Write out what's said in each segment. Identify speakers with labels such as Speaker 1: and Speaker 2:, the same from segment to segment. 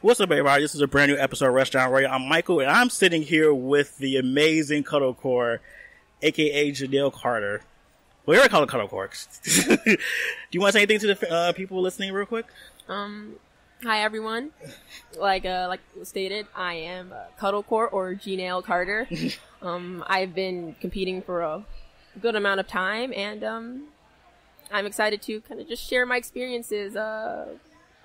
Speaker 1: What's up, everybody? This is a brand new episode of Restaurant Radio. I'm Michael, and I'm sitting here with the amazing CuddleCore, aka Jeannail Carter. Well, you're called CuddleCore. Do you want to say anything to the people listening, real quick?
Speaker 2: Hi, everyone. Like stated, I am CuddleCore or Jeannail Carter. I've been competing for a good amount of time, and I'm excited to kind of just share my experiences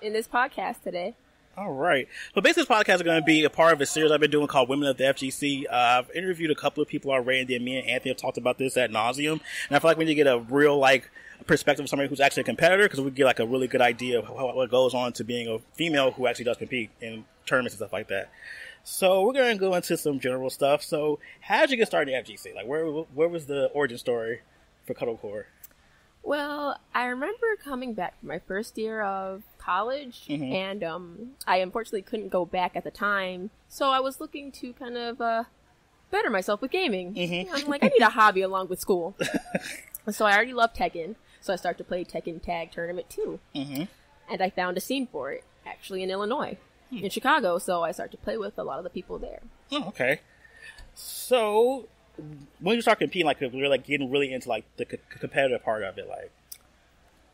Speaker 2: in this podcast today.
Speaker 1: All right. So basically, this podcast is going to be a part of a series I've been doing called Women of the FGC. I've interviewed a couple of people already, and then me and Anthony have talked about this ad nauseum. And I feel like we need to get a real, perspective of somebody who's actually a competitor, because we get, a really good idea of what goes on to being a female who actually does compete in tournaments and stuff like that. So we're going to go into some general stuff. So how did you get started in FGC? Where was the origin story for CuddleCore?
Speaker 2: Well, I remember coming back from my first year of college, and I unfortunately couldn't go back at the time, so I was looking to kind of better myself with gaming. I'm like, I need a hobby along with school. So I already love Tekken, so I started to play Tekken Tag Tournament 2. And I found a scene for it, actually in Illinois, in Chicago, so I started to play with a lot of the people there.
Speaker 1: Oh, okay. So when you start competing, you're getting really into the competitive part of it,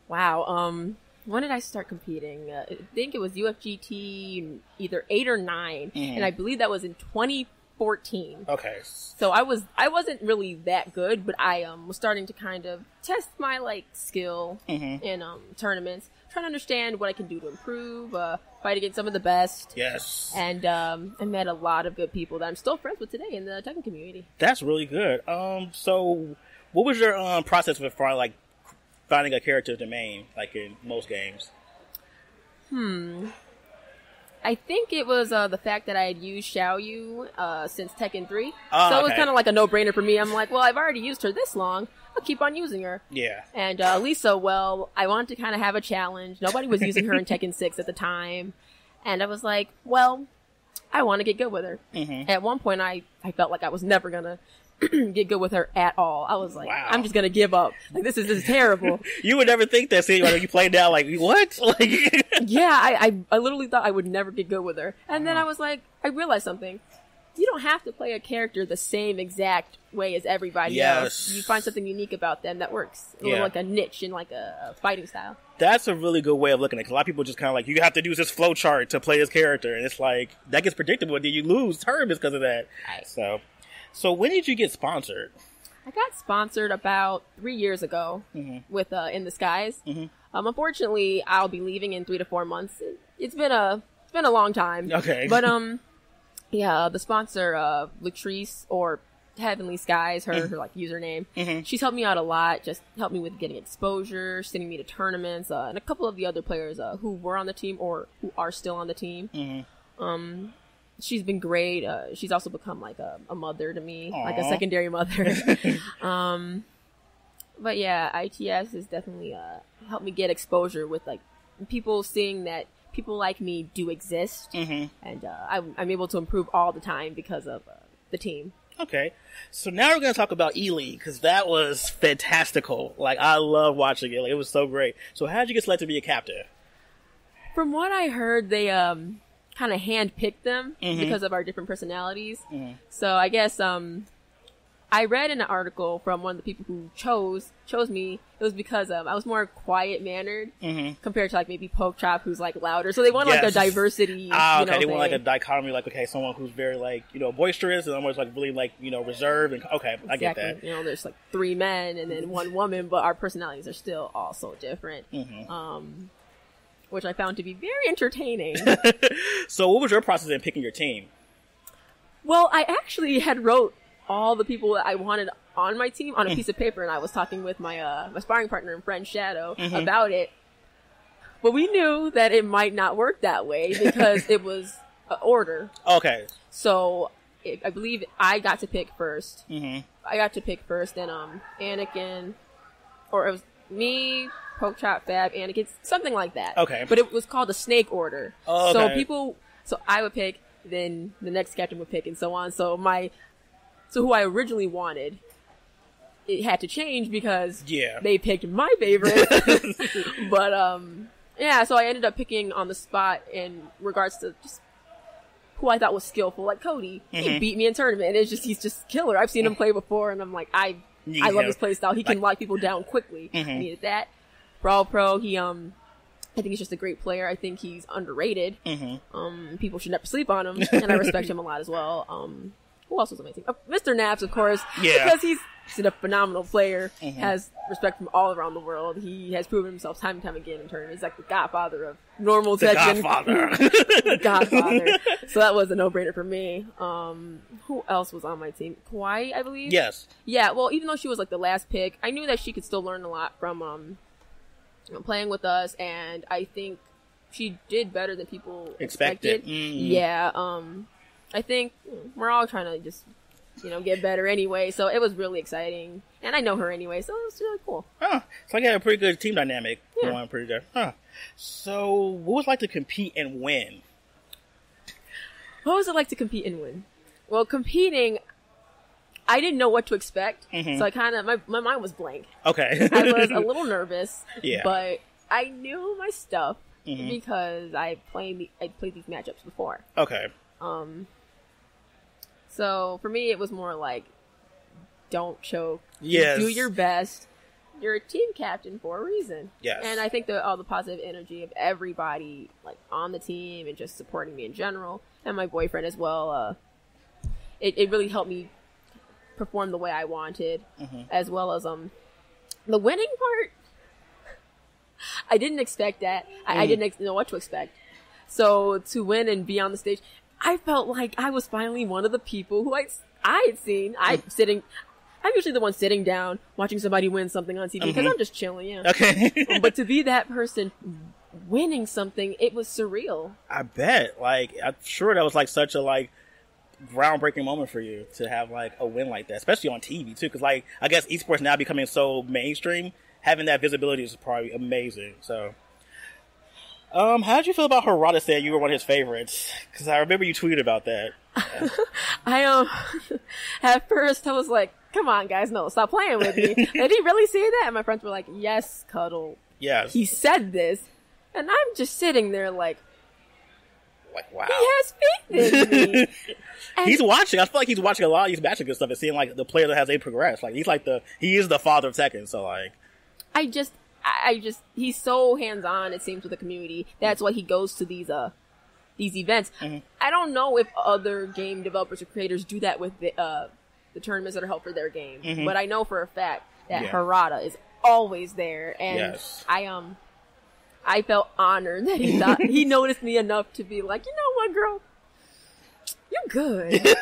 Speaker 2: Wow. When did I start competing? I think it was UFGT either 8 or 9, and I believe that was in 2014.
Speaker 1: Okay.
Speaker 2: So I wasn't really that good, but I was starting to kind of test my skill in tournaments, trying to understand what I can do to improve, fight against some of the best.
Speaker 1: Yes.
Speaker 2: And I met a lot of good people that I'm still friends with today in the Tekken community.
Speaker 1: That's really good. So what was your process for finding a character to main, in most games?
Speaker 2: I think it was the fact that I had used Xiaoyu since Tekken 3.
Speaker 1: Oh,
Speaker 2: so it was kind of like a no-brainer for me. I'm like, well, I've already used her this long. I'll keep on using her.
Speaker 1: Yeah.
Speaker 2: And Lisa, well, I wanted to kind of have a challenge. Nobody was using her in Tekken 6 at the time. And I was like, well, I want to get good with her. At one point, I felt like I was never going to get good with her at all. I was like, wow. I'm just gonna give up. This is terrible.
Speaker 1: You would never think that. See, when you played down, what?
Speaker 2: Yeah, I literally thought I would never get good with her. And then I was like, I realized something. You don't have to play a character the same exact way as everybody else. You find something unique about them that works. Or like a niche in a fighting style. That's
Speaker 1: a really good way of looking at it. A lot of people just kind of you have to use this flow chart to play this character. And it's that gets predictable. And then you lose terms because of that.
Speaker 2: Right.
Speaker 1: So when did you get sponsored?
Speaker 2: I got sponsored about 3 years ago with In the Skies. Unfortunately, I'll be leaving in 3 to 4 months. It's been a long time.
Speaker 1: Okay.
Speaker 2: But the sponsor, Latrice, or Heavenly Skies, her username. She's helped me out a lot. Just helped me with getting exposure, sending me to tournaments, and a couple of the other players who were on the team or who are still on the team. She's been great. She's also become a mother to me,
Speaker 1: Aww.
Speaker 2: a secondary mother. But yeah, ITS has definitely helped me get exposure with people seeing that people like me do exist, and I'm able to improve all the time because of the team. Okay,
Speaker 1: so now we're going to talk about E-League, because that was fantastical. I love watching it. It was so great. So how did you get selected to be a captain?
Speaker 2: From what I heard, they kind of hand-picked them because of our different personalities. So I guess I read in an article from one of the people who chose me. It was because I was more quiet-mannered compared to maybe Pokechop, who's louder. So they want a diversity.
Speaker 1: Okay, they want a dichotomy. Someone who's very boisterous and almost really reserved. And okay, exactly. I get that.
Speaker 2: There's 3 men and then 1 woman, but our personalities are still all so different. Which I found to be very entertaining.
Speaker 1: So what was your process in picking your team?
Speaker 2: Well, I actually had wrote all the people that I wanted on my team on a piece of paper, and I was talking with my my sparring partner and friend Shadow about it. But we knew that it might not work that way because it was an order.
Speaker 1: Okay.
Speaker 2: So I believe I got to pick first. I got to pick first, and Anakin, or it was me, Pokechop, Fab, Anakin, something like that.
Speaker 1: Okay.
Speaker 2: But it was called the snake order.
Speaker 1: Oh, okay.
Speaker 2: So I would pick, then the next captain would pick, and so on. So who I originally wanted, it had to change because they picked my favorite. But Yeah, so I ended up picking on the spot in regards to just who I thought was skillful, like Cody. He beat me in tournament, and he's just killer. I've seen him play before, and I'm like, I love his play style. He can lock people down quickly. I needed that. Brawl Pro, I think he's just a great player. I think he's underrated. People should never sleep on him, and I respect him a lot as well. Who else was on my team? Mr. Naps, of course, because he's a phenomenal player, has respect from all around the world. He has proven himself time and time again in tournaments. He's like the godfather of normal Tekken. The godfather. So that was a no-brainer for me. Who else was on my team? Kauai, I believe?
Speaker 1: Yes.
Speaker 2: Yeah, well, even though she was like the last pick, I knew that she could still learn a lot from playing with us, and I think she did better than people expected. Yeah, I think we're all trying to just, get better anyway, so it was really exciting. And I know her anyway, so it was really cool.
Speaker 1: Huh. So I got a pretty good team dynamic going pretty good. Huh. So what was it like to compete and win?
Speaker 2: What was it like to compete and win? Well, competing, I didn't know what to expect, so I kind of, my mind was blank.
Speaker 1: Okay.
Speaker 2: I was a little nervous, but I knew my stuff because I played these matchups before.
Speaker 1: Okay.
Speaker 2: So for me, it was more like, don't choke.
Speaker 1: Yes.
Speaker 2: Do your best. You're a team captain for a reason.
Speaker 1: Yes.
Speaker 2: And I think all the positive energy of everybody, like, on the team and just supporting me in general, and my boyfriend as well, it really helped me perform the way I wanted, as well as the winning part. I didn't expect that. I didn't know what to expect. So to win and be on the stage, I felt like I was finally one of the people who I had seen. I'm usually the one sitting down watching somebody win something on TV because I'm just chilling. Yeah.
Speaker 1: Okay.
Speaker 2: But to be that person winning something, it was surreal.
Speaker 1: I bet. Like, I'm sure that was like such a groundbreaking moment for you to have like a win like that, especially on TV too. Because I guess esports now becoming so mainstream, having that visibility is probably amazing. So, how did you feel about Kurata saying you were one of his favorites? Because I remember you tweeted about that.
Speaker 2: At first I was like, come on guys, no, stop playing with me. Did he really say that? And my friends were like, yes, Cuddle.
Speaker 1: Yes.
Speaker 2: He said this. And I'm just sitting there like
Speaker 1: wow.
Speaker 2: He has faith in me.
Speaker 1: He's watching. I feel like he's watching a lot of these matches and stuff and seeing like the player that has progressed. Like he is the father of Tekken. So like,
Speaker 2: I just he's so hands-on, it seems, with the community. That's why he goes to these events. I don't know if other game developers or creators do that with the tournaments that are held for their game, but I know for a fact that Kurata is always there, and I felt honored that he noticed me enough to be like, you know what, girl, you're good.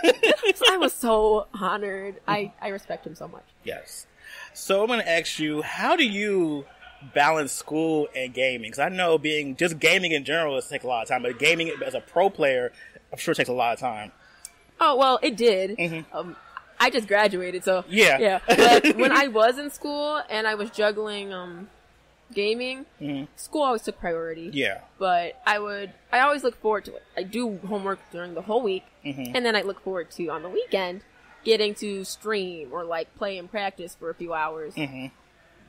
Speaker 2: I was so honored. I respect him so much.
Speaker 1: Yes. So I'm going to ask you, how do you balance school and gaming? Because I know just gaming in general takes a lot of time, but gaming as a pro player, I'm sure takes a lot of time.
Speaker 2: Oh, well, it did. I just graduated, so
Speaker 1: yeah.
Speaker 2: But when I was in school and I was juggling gaming, school always took priority. Yeah. But I always look forward to it. I do homework during the whole week, and then I look forward to, on the weekend, getting to stream or like play and practice for a few hours.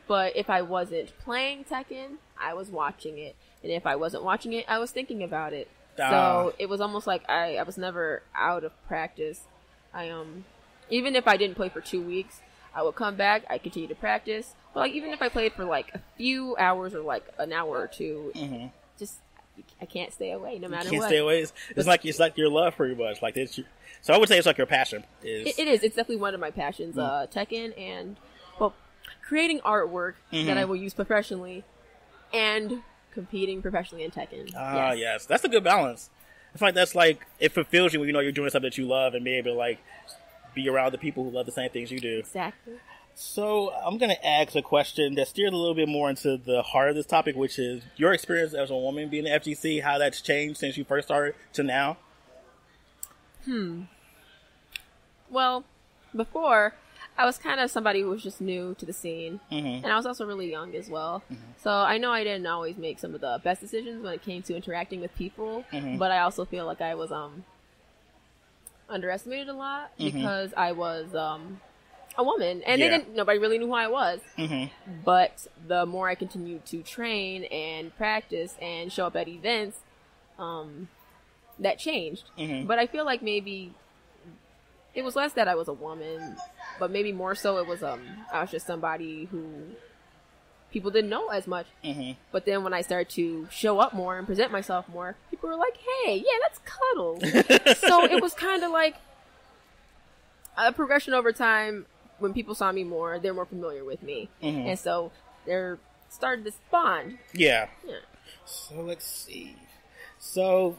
Speaker 2: But if I wasn't playing Tekken, I was watching it. And if I wasn't watching it, I was thinking about it. So it was almost like I was never out of practice. Even if I didn't play for 2 weeks, I would come back, I continue to practice. But like, even if I played for like a few hours or like an hour or two, I can't stay away no matter what.
Speaker 1: You can't stay away. It's like your love pretty much. Like this. So I would say it's like your passion.
Speaker 2: It is. It's definitely one of my passions. Tekken and, well, creating artwork that I will use professionally and competing professionally in Tekken.
Speaker 1: Yes. That's a good balance. I feel like that's like, it fulfills you when you know you're doing something that you love and be able to like be around the people who love the same things you do.
Speaker 2: Exactly.
Speaker 1: So I'm going to ask a question that steers a little bit more into the heart of this topic, which is your experience as a woman being in FGC, how that's changed since you first started to now.
Speaker 2: Well, before, I was kind of somebody who was just new to the scene, and I was also really young as well. So I know I didn't always make some of the best decisions when it came to interacting with people, but I also feel like I was underestimated a lot because I was a woman, and nobody really knew who I was. But the more I continued to train and practice and show up at events, that changed. But I feel like maybe it was less that I was a woman, but maybe more so it was I was just somebody who people didn't know as much. But then when I started to show up more and present myself more, people were like, hey, yeah, that's Cuddle. So it was kind of like a progression over time. When people saw me more, they're more familiar with me. And so they're started this bond.
Speaker 1: Yeah. So let's see. So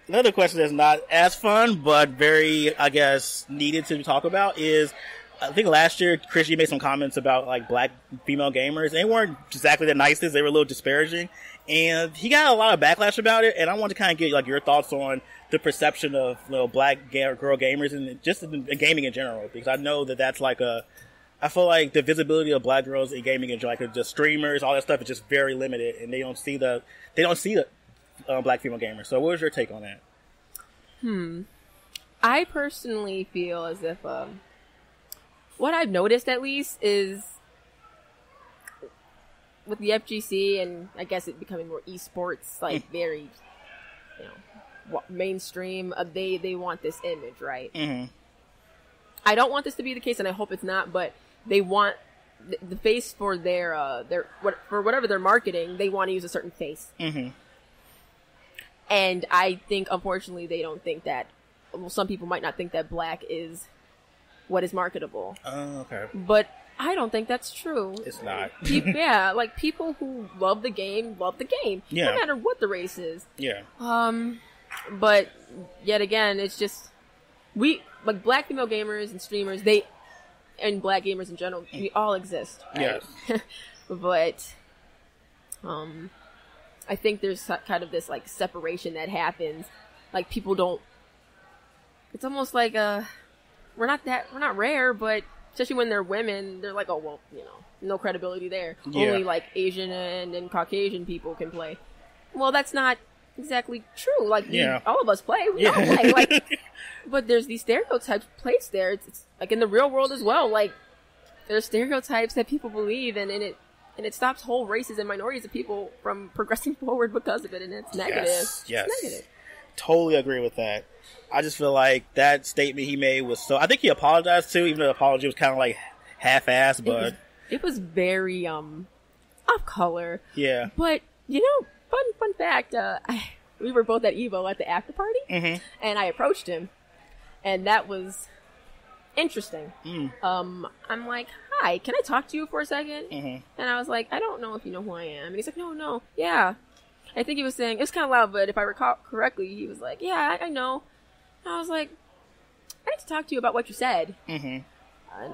Speaker 1: another question that's not as fun, but very, I guess, needed to talk about is, I think last year, Chris, you made some comments about, like, black female gamers. They weren't exactly the nicest. They were a little disparaging. And he got a lot of backlash about it. And I want to kind of get, like, your thoughts on the perception of, you know, black girl gamers and just in gaming in general. Because I know that that's like I feel like the visibility of black girls in gaming and like the streamers, all that stuff is just very limited. And they don't see the black female gamers. So what was your take on that?
Speaker 2: I personally feel as if, what I've noticed at least is with the FGC and I guess it becoming more esports, like very, you know, mainstream, they want this image, right? I don't want this to be the case and I hope it's not, but they want the face for for whatever they're marketing, they want to use a certain face. And I think, unfortunately, they don't think that, well, some people might not think that black is what is marketable. Oh, okay. But I don't think that's true.
Speaker 1: It's not.
Speaker 2: Yeah, like, people who love the game, no matter what the race is.
Speaker 1: Yeah.
Speaker 2: But, yet again, it's just, like, black female gamers and streamers, and black gamers in general, we all exist, right? Yes. But, I think there's kind of this, like, separation that happens. Like, people don't... It's almost like, we're not rare, but especially when they're women, they're like, oh, well, you know, no credibility there. Yeah. Only, like, Asian and Caucasian people can play. Well, that's not exactly true. Like, all of us play. We all play. Like, but there's these stereotypes placed there. It's like, in the real world as well. Like, there's stereotypes that people believe, and it stops whole races and minorities of people from progressing forward because of it, and it's negative.
Speaker 1: Yes.
Speaker 2: It's negative.
Speaker 1: Totally agree with that. I just feel like that statement he made was so... I think he apologized too, even though the apology was kind of like half-assed, but...
Speaker 2: It was very, off color.
Speaker 1: Yeah.
Speaker 2: But, you know, fun fact, we were both at EVO at the after party, and I approached him, and that was interesting. I'm like, hi, can I talk to you for a second? And I was like, I don't know if you know who I am. And he's like, no, yeah. I think he was saying, it was kind of loud, but if I recall correctly, he was like, yeah, I know. And I was like, I need to talk to you about what you said. And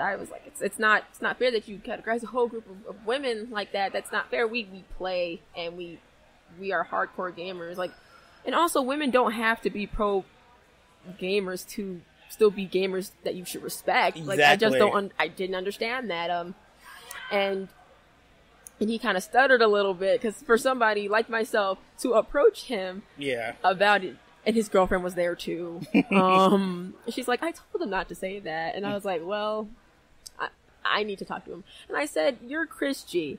Speaker 2: I was like, it's not fair that you categorize a whole group of women like that. That's not fair. We play, and we are hardcore gamers. Like, and also women don't have to be pro gamers to still be gamers that you should respect.
Speaker 1: Exactly.
Speaker 2: Like, I just I didn't understand that. And he kind of stuttered a little bit, because for somebody like myself to approach him about it, and his girlfriend was there too. She's like, I told him not to say that. And I was like, well, I need to talk to him. And I said, you're Chris G.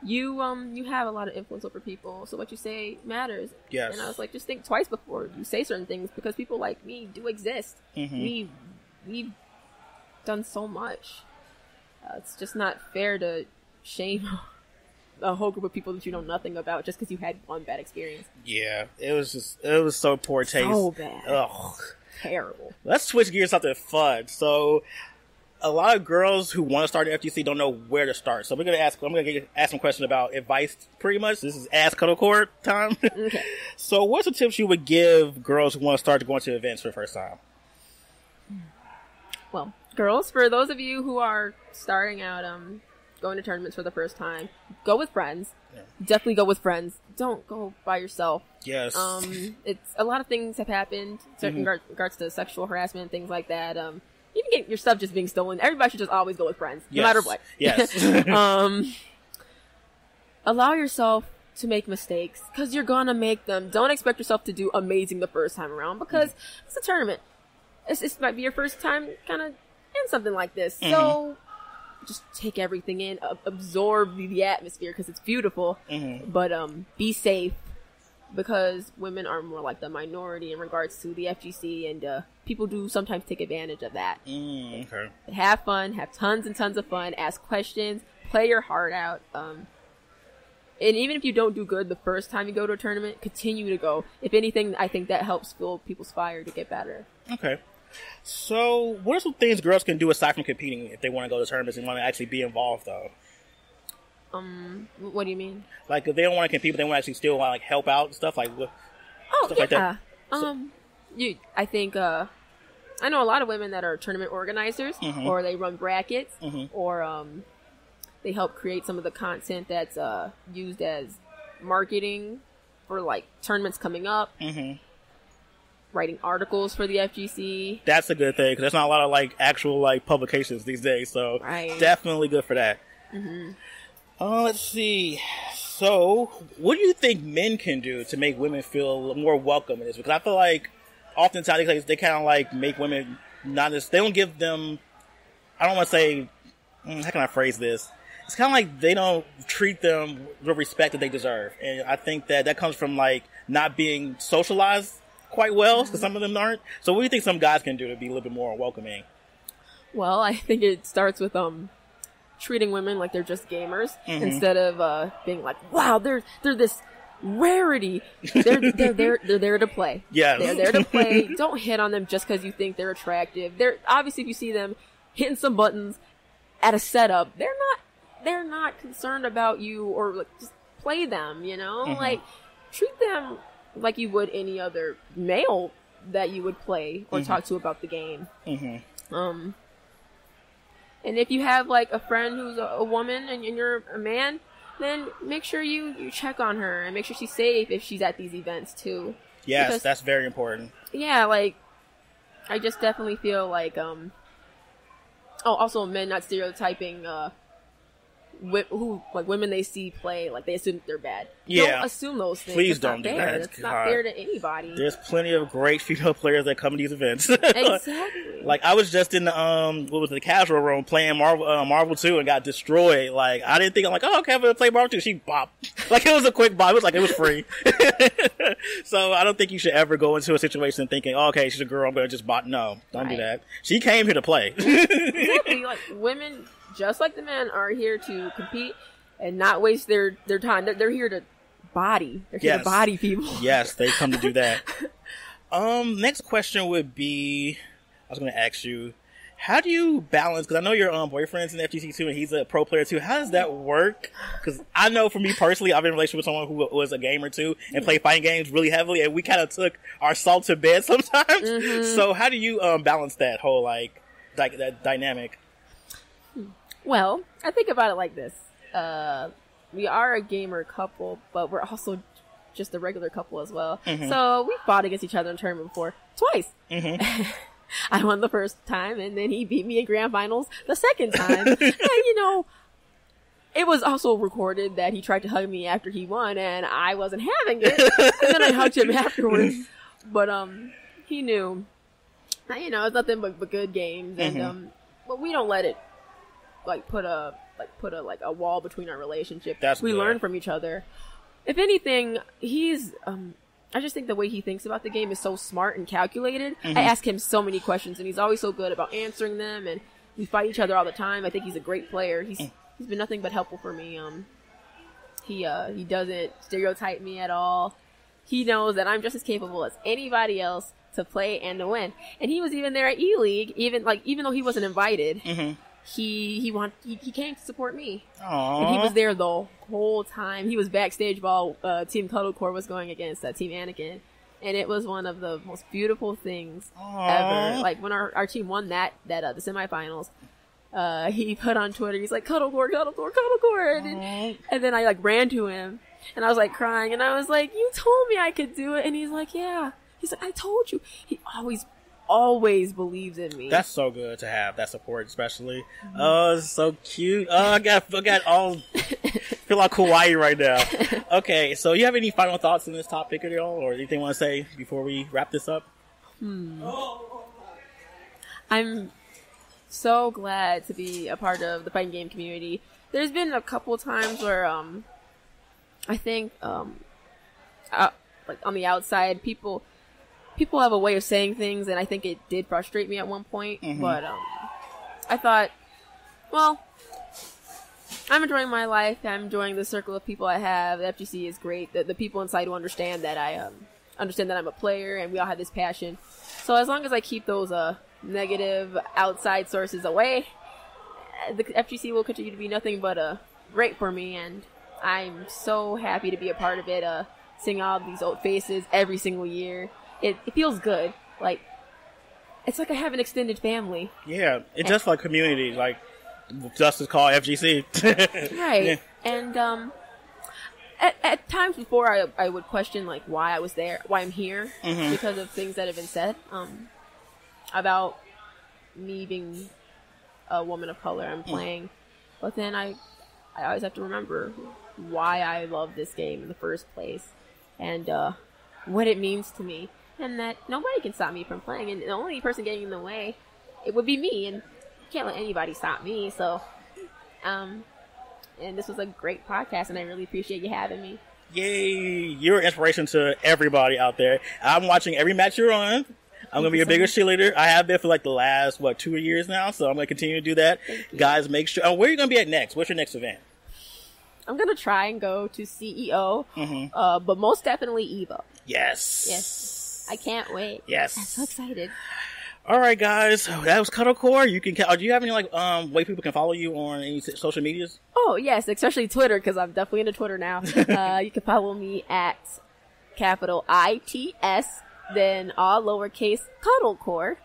Speaker 2: You have a lot of influence over people, so what you say matters. Yes. And I was like, just think twice before you say certain things, because people like me do exist. We've done so much. It's just not fair to shame a whole group of people that you know nothing about just because you had one bad experience. Yeah, it was so poor taste. So bad.
Speaker 1: Ugh.
Speaker 2: Terrible.
Speaker 1: Let's switch gears to something fun. So, a lot of girls who want to start an FGC don't know where to start. So I'm gonna ask some questions about advice. Pretty much, this is Ask CuddleCore time. Okay. So, what's the tips you would give girls who want to start going to events for the first time?
Speaker 2: Well, girls, for those of you who are starting out, going to tournaments for the first time, go with friends. Yeah. Definitely go with friends. Don't go by yourself.
Speaker 1: Yes.
Speaker 2: It's a lot of things have happened in regards to sexual harassment, things like that. Even get your stuff just being stolen. Everybody should just always go with friends, no matter what. Yes. Allow yourself to make mistakes, because you're gonna make them. Don't expect yourself to do amazing the first time around, because it's a tournament. This might be your first time kind of something like this. So just take everything in, absorb the atmosphere because it's beautiful, but be safe because women are more like the minority in regards to the FGC, and people do sometimes take advantage of that.
Speaker 1: Okay.
Speaker 2: Have fun, have tons and tons of fun, ask questions, play your heart out. And even if you don't do good the first time you go to a tournament, continue to go. If anything, I think that helps fuel people's fire to get better.
Speaker 1: Okay. So, what are some things girls can do aside from competing if they want to go to tournaments and want to actually be involved, though?
Speaker 2: What do you mean?
Speaker 1: Like, if they don't want to compete, but they want to actually still want to, like, help out and stuff, like, stuff like that?
Speaker 2: I think, I know a lot of women that are tournament organizers, or they run brackets, or, they help create some of the content that's, used as marketing for, like, tournaments coming up. Writing articles for the FGC.
Speaker 1: That's a good thing, because there's not a lot of, like, actual, like, publications these days, so definitely good for that. Let's see. So, what do you think men can do to make women feel more welcome in this? Because I feel like, oftentimes, they kind of, like, make women not as, they don't give them, I don't want to say, how can I phrase this? It's kind of like they don't treat them with the respect that they deserve. And I think that comes from, like, not being socialized quite well, because some of them aren't. So what do you think some guys can do to be a little bit more welcoming?
Speaker 2: Well, I think it starts with treating women like they're just gamers instead of being like, wow, they're this rarity. They're there to play.
Speaker 1: Yeah,
Speaker 2: they're there to play. Don't hit on them just because you think they're attractive. They're obviously, if you see them hitting some buttons at a setup, they're not concerned about you, or like, just play them. You know, like treat them like you would any other male that you would play or talk to about the game. And if you have like a friend who's a woman and you're a man, then make sure you check on her and make sure she's safe if she's at these events too.
Speaker 1: Yes,
Speaker 2: because,
Speaker 1: that's very important.
Speaker 2: Yeah, like I just definitely feel like also men not stereotyping women they see play, like they assume they're bad.
Speaker 1: Yeah.
Speaker 2: Don't assume those things.
Speaker 1: Please
Speaker 2: it's
Speaker 1: don't do that.
Speaker 2: It's not fair to anybody.
Speaker 1: There's plenty of great female players that come to these events.
Speaker 2: Exactly.
Speaker 1: Like I was just in the casual room playing Marvel 2 and got destroyed. Like I didn't think, I'm like, oh, okay, I'm gonna play Marvel 2. She bopped. Like it was a quick bop. It was like it was free. So I don't think you should ever go into a situation thinking, oh, okay, she's a girl, I'm gonna just bot. No, don't do that. She came here to play.
Speaker 2: Exactly. Like women, just like the men, are here to compete and not waste their time. They're here to body. They're here to body people.
Speaker 1: Yes, they come to do that. Next question would be, I was going to ask you, how do you balance, because I know your boyfriend's in FGC too, and he's a pro player too. How does that work? Because I know for me personally, I've been in a relationship with someone who was a gamer too, and played fighting games really heavily, and we kind of took our salt to bed sometimes. So how do you balance that whole, that dynamic?
Speaker 2: Well, I think about it like this. We are a gamer couple, but we're also just a regular couple as well. So we fought against each other in tournament before, twice. I won the first time, and then he beat me in grand finals the second time. And, it was also recorded that he tried to hug me after he won, and I wasn't having it. And then I hugged him afterwards. But he knew, it's nothing but good games, and but we don't let it put a wall between our relationship. We learn from each other. If anything, he's I just think the way he thinks about the game is so smart and calculated. I ask him so many questions, and he's always so good about answering them, and we fight each other all the time. I think he's a great player. He's been nothing but helpful for me. He doesn't stereotype me at all. He knows that I'm just as capable as anybody else to play and to win. And he was even there at E-League, even though he wasn't invited. He came to support me.
Speaker 1: Aww.
Speaker 2: And he was there the whole time. He was backstage while Team CuddleCore was going against Team Anakin, and it was one of the most beautiful things ever. Like when our team won the semifinals, he put on Twitter, he's like, CuddleCore, and then I ran to him, and I was crying, and I was like, you told me I could do it, and he's like, yeah. He's like, I told you. He always believes in me.
Speaker 1: That's so good to have that support, especially. Oh, it's so cute. Oh, I got all feel like Kawaii right now. Okay, so you have any final thoughts on this topic at all, or anything you want to say before we wrap this up?
Speaker 2: I'm so glad to be a part of the fighting game community. There's been a couple times where I think like on the outside, people have a way of saying things, and I think it did frustrate me at one point. But I thought, well, I'm enjoying my life. I'm enjoying the circle of people I have. The FGC is great. The people inside who understand that understand that I'm a player, and we all have this passion. So as long as I keep those negative outside sources away, the FGC will continue to be nothing but great for me, and I'm so happy to be a part of it. Seeing all these old faces every single year, it feels good. Like, it's like I have an extended family.
Speaker 1: Yeah, it's just like community, like Justice called FGC.
Speaker 2: Right.
Speaker 1: Yeah.
Speaker 2: And at times before, I would question like why I was there, why I'm here, because of things that have been said about me being a woman of color and playing. But then I always have to remember why I love this game in the first place, and what it means to me, and that nobody can stop me from playing, and the only person getting in the way, it would be me, and can't let anybody stop me. So and this was a great podcast, and I really appreciate you having me.
Speaker 1: Yay! You're an inspiration to everybody out there. I'm watching every match you're on. I'm going to be a bigger cheerleader. I have been for like the last, 2 years now, so I'm going to continue to do that. Guys, make sure... where are you going to be at next? What's your next event?
Speaker 2: I'm going to try and go to CEO, but most definitely EVO.
Speaker 1: Yes.
Speaker 2: Yes. I can't wait.
Speaker 1: Yes.
Speaker 2: I'm so excited.
Speaker 1: All right, guys. That was CuddleCore. You can... do you have any way people can follow you on any social medias?
Speaker 2: Oh, yes, especially Twitter, because I'm definitely into Twitter now. You can follow me at capital ITS, then all lowercase CuddleCore.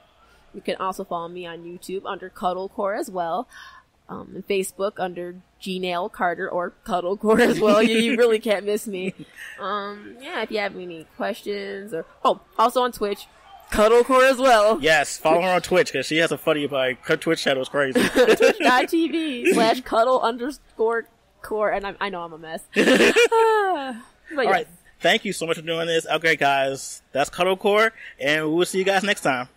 Speaker 2: You can also follow me on YouTube under CuddleCore as well. And Facebook under Jeannail Carter or CuddleCore as well. You really can't miss me. Yeah, if you have any questions or also on Twitch, CuddleCore as well.
Speaker 1: Yes, follow her on Twitch because she has a funny her Twitch channel is crazy. Twitch.tv/cuddle_core, and I know I'm a mess. But all right. Thank you so much for doing this. Okay, guys, that's CuddleCore, and we will see you guys next time.